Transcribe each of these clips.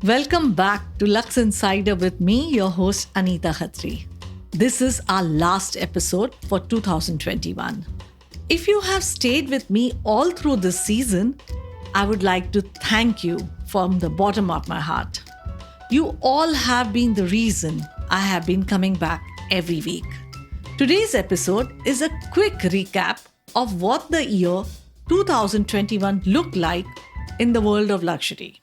Welcome back to Lux Insider with me, your host Anita Khatri. This is our last episode for 2021. If you have stayed with me all through this season, I would like to thank you from the bottom of my heart. You all have been the reason I have been coming back every week. Today's episode is a quick recap of what the year 2021 looked like in the world of luxury.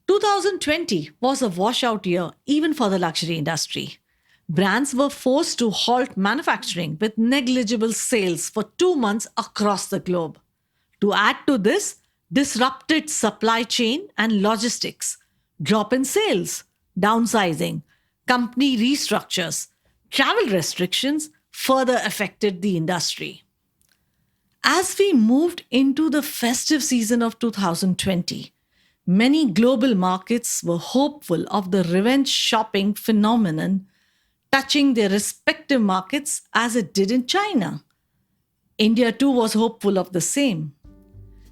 2020 was a washout year even for the luxury industry. Brands were forced to halt manufacturing with negligible sales for 2 months across the globe. To add to this, disrupted supply chain and logistics, drop in sales, downsizing, company restructures, travel restrictions further affected the industry. As we moved into the festive season of 2020, many global markets were hopeful of the revenge shopping phenomenon touching their respective markets as it did in China. India too was hopeful of the same.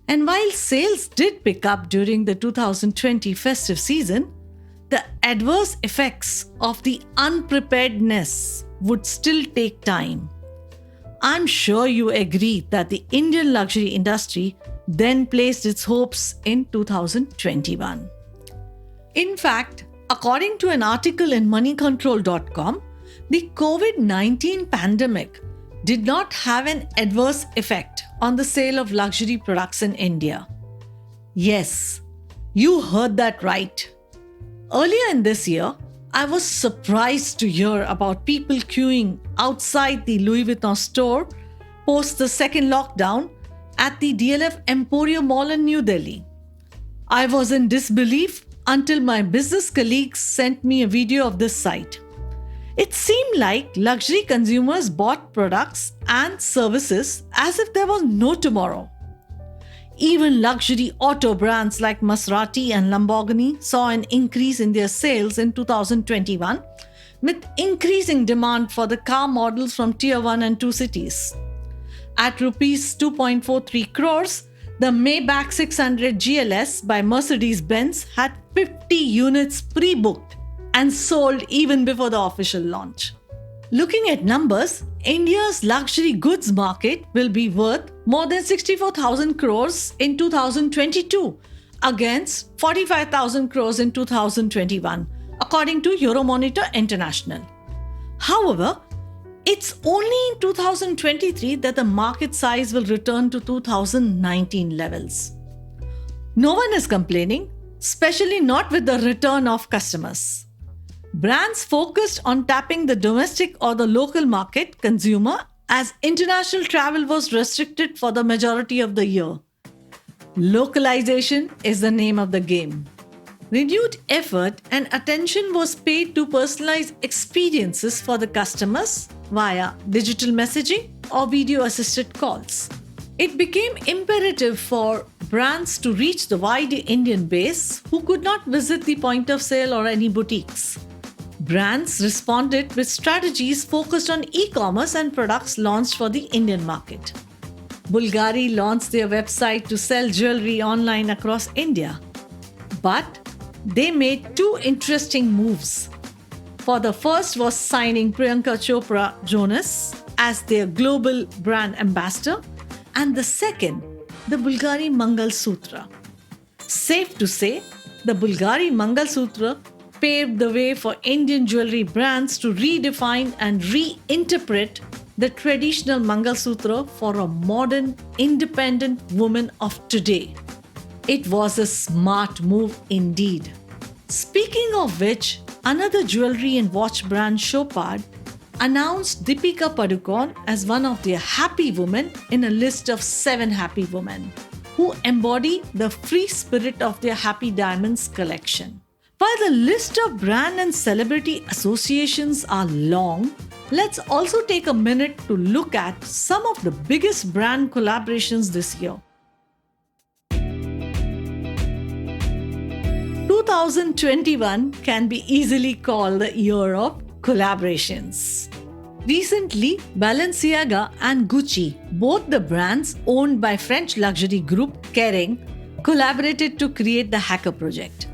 And while sales did pick up during the 2020 festive season, the adverse effects of the unpreparedness would still take time. I'm sure you agree that the Indian luxury industry then placed its hopes in 2021. In fact, according to an article in moneycontrol.com, the COVID-19 pandemic did not have an adverse effect on the sale of luxury products in India. Yes, you heard that right. Earlier in this year, I was surprised to hear about people queuing outside the Louis Vuitton store post the second lockdown at the DLF Emporia Mall in New Delhi. I was in disbelief until my business colleagues sent me a video of this sight. It seemed like luxury consumers bought products and services as if there was no tomorrow. Even luxury auto brands like Maserati and Lamborghini saw an increase in their sales in 2021, with increasing demand for the car models from Tier 1 and 2 cities. At rupees 2.43 crores, the Maybach 600 GLS by Mercedes-Benz had 50 units pre-booked and sold even before the official launch. Looking at numbers, India's luxury goods market will be worth more than 64,000 crores in 2022 against 45,000 crores in 2021, according to Euromonitor International. However, it's only in 2023 that the market size will return to 2019 levels. No one is complaining, especially not with the return of customers. Brands focused on tapping the domestic or the local market consumer as international travel was restricted for the majority of the year. Localization is the name of the game. Renewed effort and attention was paid to personalize experiences for the customers via digital messaging or video-assisted calls. It became imperative for brands to reach the wide Indian base who could not visit the point of sale or any boutiques. Brands responded with strategies focused on e-commerce and products launched for the Indian market. Bulgari launched their website to sell jewelry online across India. But they made two interesting moves. For the first was signing Priyanka Chopra Jonas as their global brand ambassador, and the second, the Bulgari Mangal Sutra. Safe to say, the Bulgari Mangal Sutra paved the way for Indian jewelry brands to redefine and reinterpret the traditional Mangal Sutra for a modern, independent woman of today. It was a smart move indeed. Speaking of which, another jewelry and watch brand, Chopard, announced Deepika Padukone as one of their happy women in a list of 7 happy women who embody the free spirit of their Happy Diamonds collection. While the list of brand and celebrity associations are long, let's also take a minute to look at some of the biggest brand collaborations this year. 2021 can be easily called the year of collaborations. Recently, Balenciaga and Gucci, both the brands owned by French luxury group Kering, collaborated to create the Hacker Project.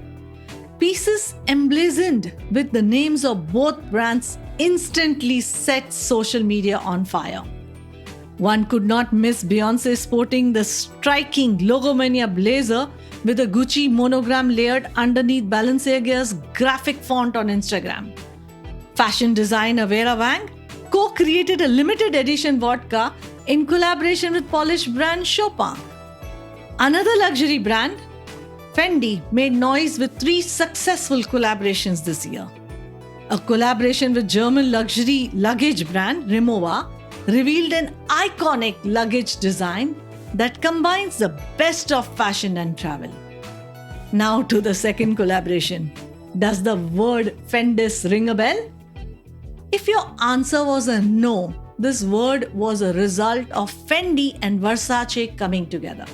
Pieces emblazoned with the names of both brands instantly set social media on fire. One could not miss Beyoncé sporting the striking Logomania blazer with a Gucci monogram layered underneath Balenciaga's graphic font on Instagram. Fashion designer Vera Wang co-created a limited edition vodka in collaboration with Polish brand Chopin. Another luxury brand, Fendi, made noise with 3 successful collaborations this year. A collaboration with German luxury luggage brand Rimowa revealed an iconic luggage design that combines the best of fashion and travel. Now to the second collaboration. Does the word Fendis ring a bell? If your answer was a no, this word was a result of Fendi and Versace coming together.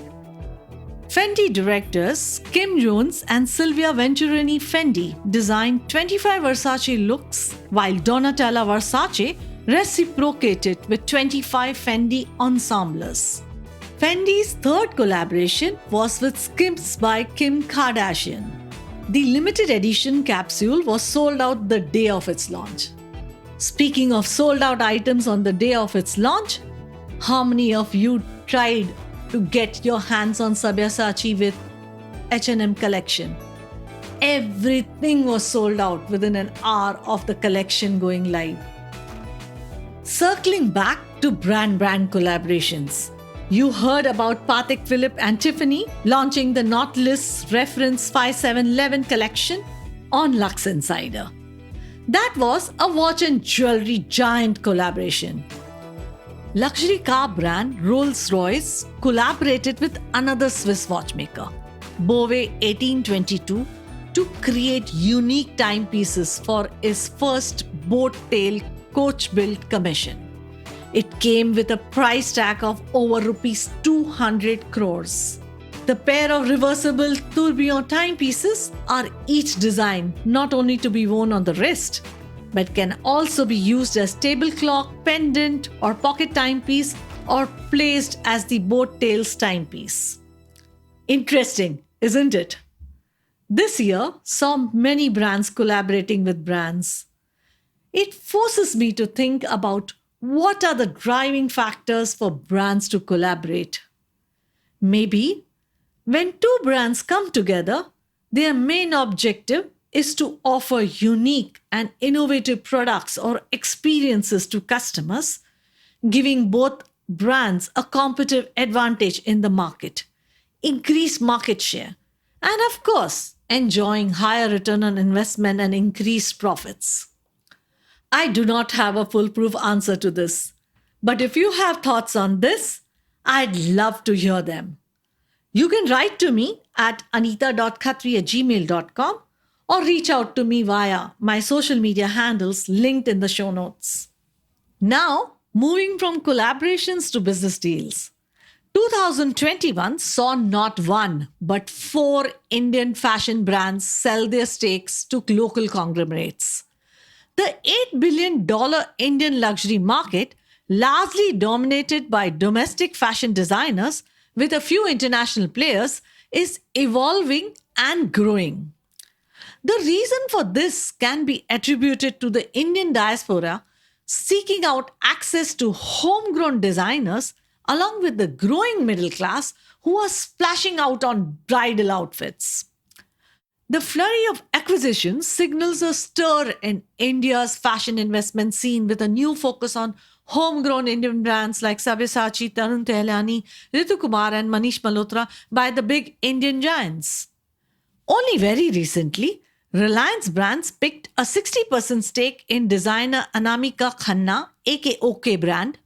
Fendi directors Kim Jones and Silvia Venturini Fendi designed 25 Versace looks, while Donatella Versace reciprocated with 25 Fendi ensembles. Fendi's third collaboration was with Skims by Kim Kardashian. The limited edition capsule was sold out the day of its launch. Speaking of sold out items on the day of its launch, how many of you tried to get your hands on Sabyasachi with H&M collection? Everything was sold out within an hour of the collection going live. Circling back to brand collaborations, you heard about Patek Philippe and Tiffany launching the Nautilus Reference 5711 collection on Lux Insider. That was a watch and jewelry giant collaboration. Luxury car brand Rolls-Royce collaborated with another Swiss watchmaker, Bovet 1822, to create unique timepieces for its first boat-tail coach-built commission. It came with a price tag of over rupees 200 crores. The pair of reversible tourbillon timepieces are each designed not only to be worn on the wrist, but can also be used as table clock, pendant, or pocket timepiece, or placed as the boat tails timepiece. Interesting, isn't it? This year saw many brands collaborating with brands. It forces me to think about what are the driving factors for brands to collaborate. Maybe when 2 brands come together, their main objective is to offer unique and innovative products or experiences to customers, giving both brands a competitive advantage in the market, increase market share, and of course, enjoying higher return on investment and increased profits. I do not have a foolproof answer to this, but if you have thoughts on this, I'd love to hear them. You can write to me at anita.khatri@gmail.com or reach out to me via my social media handles linked in the show notes. Now, moving from collaborations to business deals. 2021 saw not 1 but 4 Indian fashion brands sell their stakes to local conglomerates. The $8 billion Indian luxury market, largely dominated by domestic fashion designers with a few international players, is evolving and growing. The reason for this can be attributed to the Indian diaspora seeking out access to homegrown designers, along with the growing middle class who are splashing out on bridal outfits. The flurry of acquisitions signals a stir in India's fashion investment scene, with a new focus on homegrown Indian brands like Sabyasachi, Tarun Tahiliani, Ritu Kumar, and Manish Malhotra by the big Indian giants. Only very recently, Reliance Brands picked a 60% stake in designer Anamika Khanna, aka OK brand.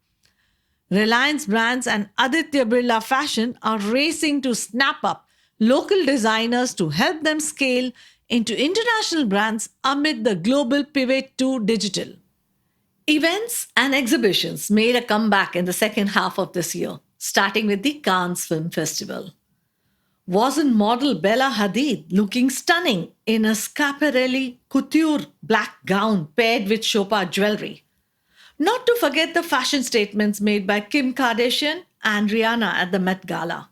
Reliance Brands and Aditya Birla Fashion are racing to snap up local designers to help them scale into international brands amid the global pivot to digital. Events and exhibitions made a comeback in the second half of this year, starting with the Cannes Film Festival. Wasn't model Bella Hadid looking stunning in a Schiaparelli couture black gown paired with Chopin jewelry? Not to forget the fashion statements made by Kim Kardashian and Rihanna at the Met Gala.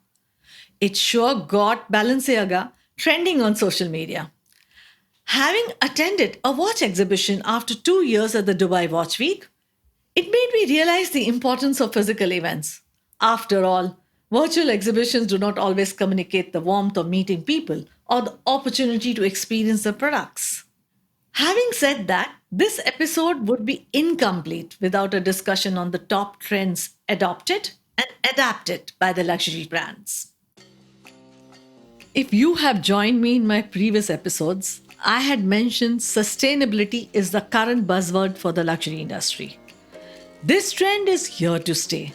It sure got Balenciaga trending on social media. Having attended a watch exhibition after 2 years at the Dubai Watch Week, it made me realize the importance of physical events. After all, virtual exhibitions do not always communicate the warmth of meeting people or the opportunity to experience the products. Having said that, this episode would be incomplete without a discussion on the top trends adopted and adapted by the luxury brands. If you have joined me in my previous episodes, I had mentioned sustainability is the current buzzword for the luxury industry. This trend is here to stay.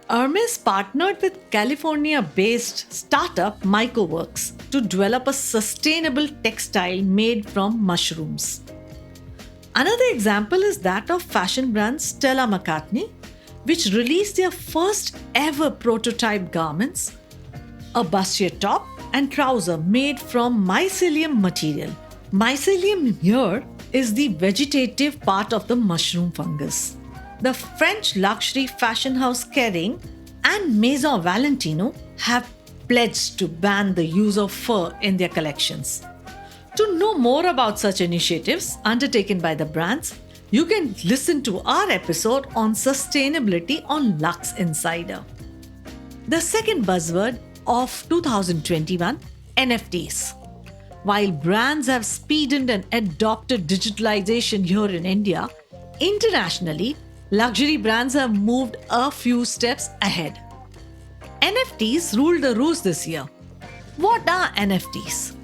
Hermes partnered with California based startup MycoWorks to develop a sustainable textile made from mushrooms. Another example is that of fashion brand Stella McCartney, which released their first ever prototype garments, a bustier top and trouser made from mycelium material. Mycelium here is the vegetative part of the mushroom fungus. The French luxury fashion house Kering and Maison Valentino have pledged to ban the use of fur in their collections. To know more about such initiatives undertaken by the brands, you can listen to our episode on sustainability on Lux Insider. The second buzzword of 2021, NFTs. While brands have speeded and adopted digitalization here in India, internationally, luxury brands have moved a few steps ahead. NFTs ruled the roost this year. What are NFTs?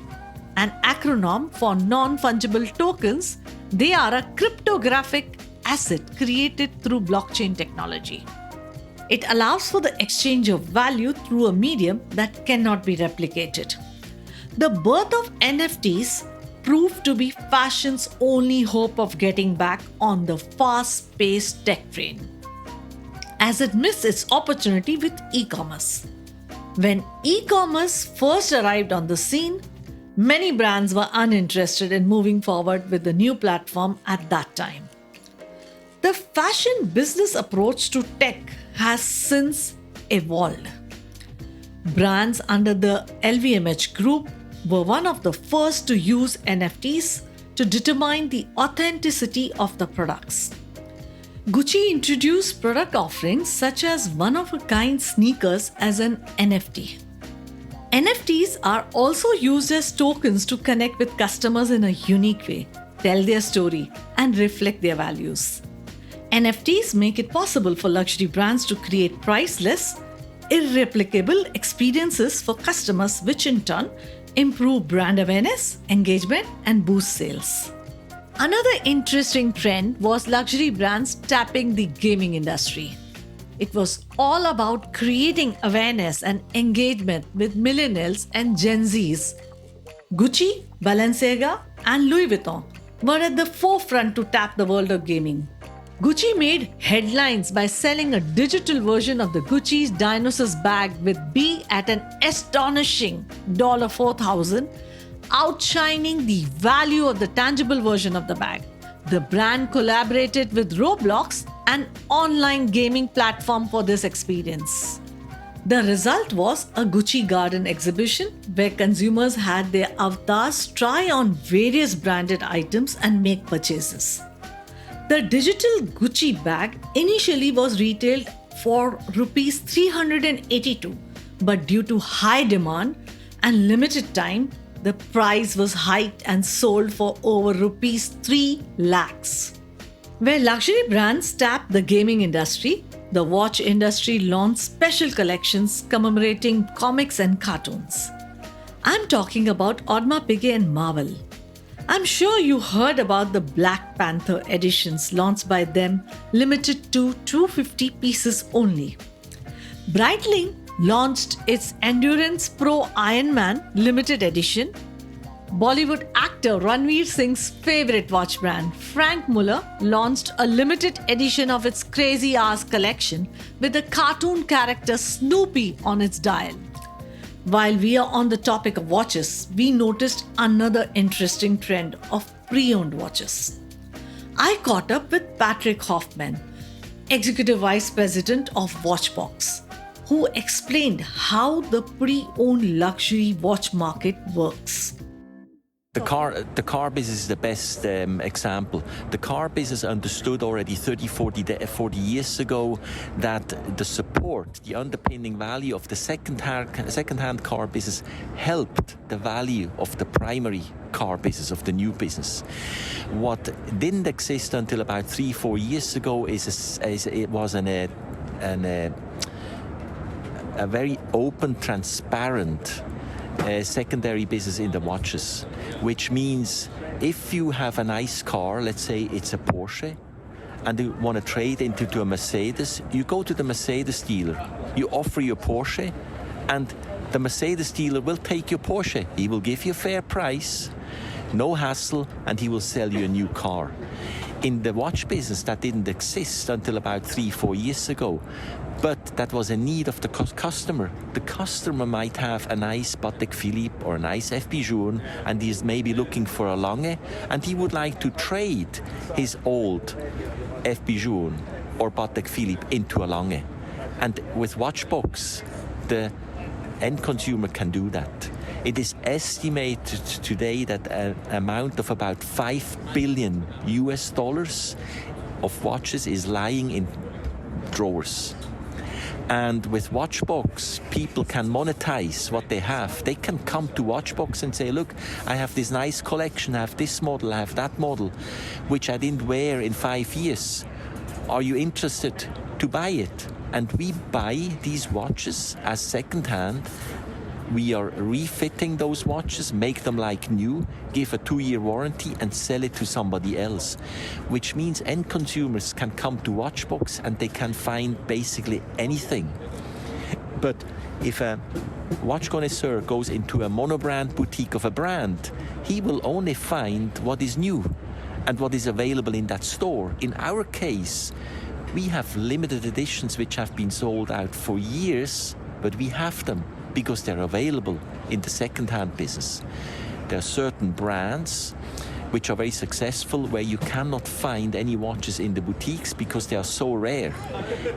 An acronym for non-fungible tokens, they are a cryptographic asset created through blockchain technology. It allows for the exchange of value through a medium that cannot be replicated. The birth of NFTs proved to be fashion's only hope of getting back on the fast-paced tech train, as it missed its opportunity with e-commerce. When e-commerce first arrived on the scene, many brands were uninterested in moving forward with the new platform at that time. The fashion business approach to tech has since evolved. Brands under the LVMH group were one of the first to use NFTs to determine the authenticity of the products. Gucci introduced product offerings such as one-of-a-kind sneakers as an NFT. NFTs are also used as tokens to connect with customers in a unique way, tell their story, and reflect their values. NFTs make it possible for luxury brands to create priceless, irreplicable experiences for customers, which in turn improve brand awareness, engagement, and boost sales. Another interesting trend was luxury brands tapping the gaming industry. It was all about creating awareness and engagement with millennials and Gen Zs. Gucci, Balenciaga, and Louis Vuitton were at the forefront to tap the world of gaming. Gucci made headlines by selling a digital version of the Gucci's Dionysus bag with B at an astonishing $4,000, outshining the value of the tangible version of the bag. The brand collaborated with Roblox, an online gaming platform, for this experience. The result was a Gucci Garden exhibition where consumers had their avatars try on various branded items and make purchases. The digital Gucci bag initially was retailed for Rs 382, but due to high demand and limited time, the price was hiked and sold for over Rs 3 lakhs. Where luxury brands tap the gaming industry, the watch industry launched special collections commemorating comics and cartoons. I'm talking about Audemars Piguet and Marvel. I'm sure you heard about the Black Panther editions launched by them, limited to 250 pieces only. Breitling launched its Endurance Pro Iron Man limited edition. Bollywood actor Ranveer Singh's favorite watch brand, Frank Muller, launched a limited edition of its Crazy Hours collection with the cartoon character Snoopy on its dial. While we are on the topic of watches, we noticed another interesting trend of pre-owned watches. I caught up with Patrick Hoffman, Executive Vice President of Watchbox, who explained how the pre-owned luxury watch market works. The car business is the best example. The car business understood already 40 years ago that the support, the underpinning value of the second-hand car business helped the value of the primary car business, of the new business. What didn't exist until about 3-4 years ago is it was a very open, transparent secondary business in the watches, which means if you have a nice car, let's say it's a Porsche, and you want to trade into a Mercedes, you go to the Mercedes dealer, you offer your Porsche, and the Mercedes dealer will take your Porsche. He will give you a fair price, no hassle, and he will sell you a new car. In the watch business, that didn't exist until about 3-4 years ago. But that was a need of the customer. The customer might have a nice Patek Philippe or a nice FP Journe, and he's maybe looking for a Lange, and he would like to trade his old FP Journe or Patek Philippe into a Lange. And with Watchbox, the end consumer can do that. It is estimated today that an amount of about $5 billion of watches is lying in drawers. And with Watchbox, people can monetize what they have. They can come to Watchbox and say, look, I have this nice collection, I have this model, I have that model, which I didn't wear in 5 years. Are you interested to buy it? And we buy these watches as second-hand. We are refitting those watches, make them like new, give a 2-year warranty and sell it to somebody else. Which means end consumers can come to Watchbox and they can find basically anything. But if a watch connoisseur goes into a monobrand boutique of a brand, he will only find what is new and what is available in that store. In our case, we have limited editions which have been sold out for years, but we have them because they're available in the second-hand business. There are certain brands which are very successful where you cannot find any watches in the boutiques because they are so rare.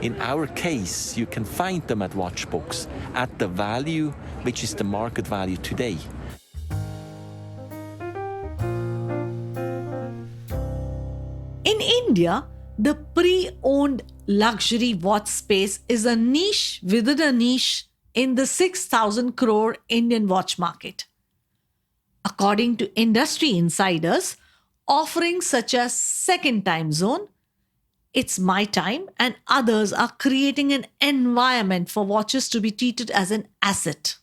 In our case, you can find them at Watchbox at the value which is the market value today. In India, the pre-owned luxury watch space is a niche within a niche in the 6,000 crore Indian watch market. According to industry insiders, offerings such as Second Time Zone, It's My Time, and others are creating an environment for watches to be treated as an asset.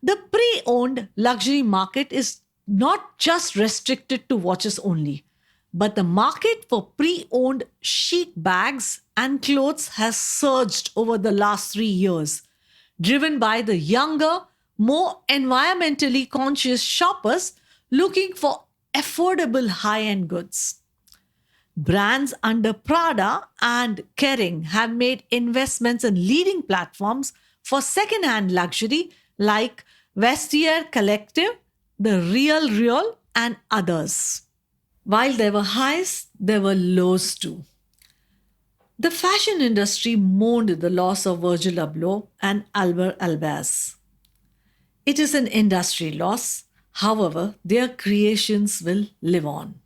The pre-owned luxury market is not just restricted to watches only, but the market for pre-owned chic bags and clothes has surged over the last 3 years, driven by the younger, more environmentally conscious shoppers looking for affordable high-end goods. Brands under Prada and Kering have made investments in leading platforms for second-hand luxury like Vestiaire Collective, The Real, and others. While there were highs, there were lows too. The fashion industry mourned the loss of Virgil Abloh and Alber Elbaz. It is an industry loss, however, their creations will live on.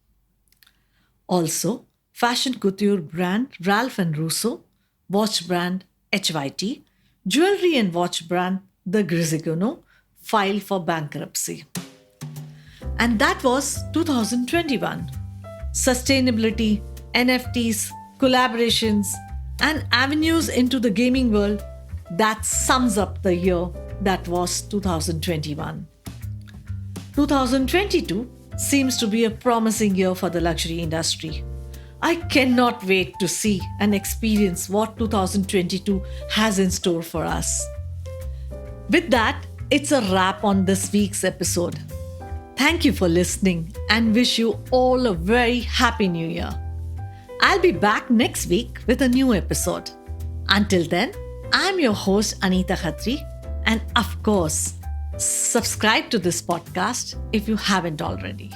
Also, fashion couture brand Ralph & Russo, watch brand HYT, jewelry and watch brand The Grizigano filed for bankruptcy. And that was 2021. Sustainability, NFTs, collaborations, and avenues into the gaming world, that sums up the year that was 2021. 2022 seems to be a promising year for the luxury industry. I cannot wait to see and experience what 2022 has in store for us. With that, it's a wrap on this week's episode. Thank you for listening and wish you all a very happy new year. I'll be back next week with a new episode. Until then, I'm your host Anita Khatri, and of course, subscribe to this podcast if you haven't already.